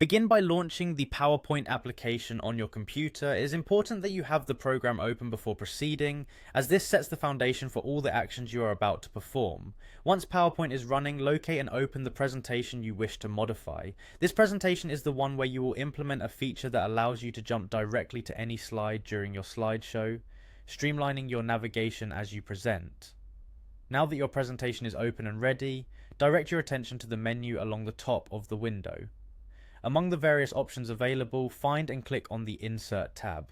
Begin by launching the PowerPoint application on your computer. It is important that you have the program open before proceeding, as this sets the foundation for all the actions you are about to perform. Once PowerPoint is running, locate and open the presentation you wish to modify. This presentation is the one where you will implement a feature that allows you to jump directly to any slide during your slideshow, streamlining your navigation as you present. Now that your presentation is open and ready, direct your attention to the menu along the top of the window. Among the various options available, find and click on the Insert tab.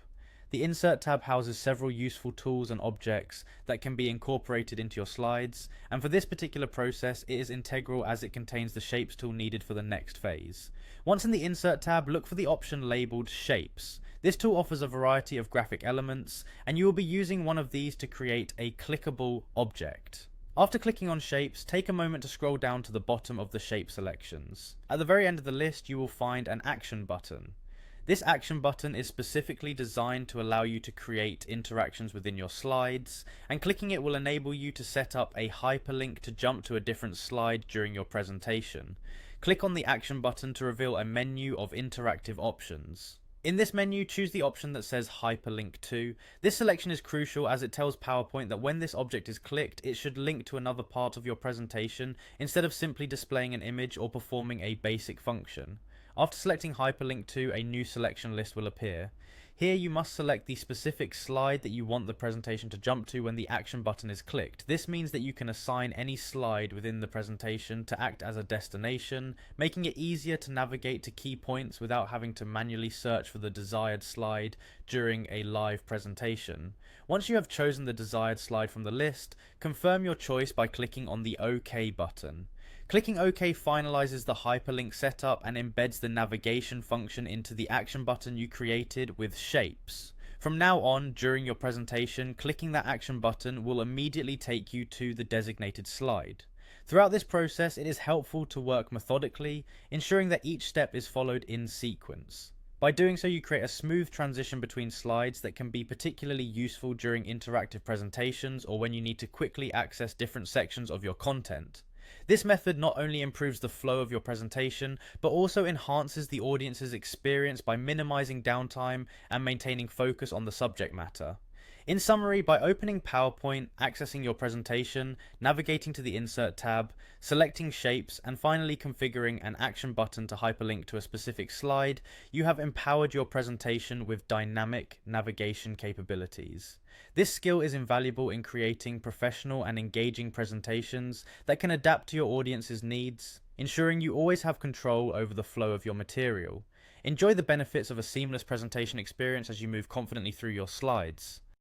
The Insert tab houses several useful tools and objects that can be incorporated into your slides, and for this particular process it is integral as it contains the Shapes tool needed for the next phase. Once in the Insert tab, look for the option labelled Shapes. This tool offers a variety of graphic elements, and you will be using one of these to create a clickable object. After clicking on Shapes, take a moment to scroll down to the bottom of the shape selections. At the very end of the list, you will find an action button. This action button is specifically designed to allow you to create interactions within your slides, and clicking it will enable you to set up a hyperlink to jump to a different slide during your presentation. Click on the action button to reveal a menu of interactive options. In this menu, choose the option that says Hyperlink to. This selection is crucial as it tells PowerPoint that when this object is clicked, it should link to another part of your presentation instead of simply displaying an image or performing a basic function. After selecting Hyperlink to, a new selection list will appear. Here you must select the specific slide that you want the presentation to jump to when the action button is clicked. This means that you can assign any slide within the presentation to act as a destination, making it easier to navigate to key points without having to manually search for the desired slide during a live presentation. Once you have chosen the desired slide from the list, confirm your choice by clicking on the OK button. Clicking OK finalizes the hyperlink setup and embeds the navigation function into the action button you created with Shapes. From now on, during your presentation, clicking that action button will immediately take you to the designated slide. Throughout this process, it is helpful to work methodically, ensuring that each step is followed in sequence. By doing so, you create a smooth transition between slides that can be particularly useful during interactive presentations or when you need to quickly access different sections of your content. This method not only improves the flow of your presentation, but also enhances the audience's experience by minimizing downtime and maintaining focus on the subject matter. In summary, by opening PowerPoint, accessing your presentation, navigating to the Insert tab, selecting Shapes, and finally configuring an action button to hyperlink to a specific slide, you have empowered your presentation with dynamic navigation capabilities. This skill is invaluable in creating professional and engaging presentations that can adapt to your audience's needs, ensuring you always have control over the flow of your material. Enjoy the benefits of a seamless presentation experience as you move confidently through your slides.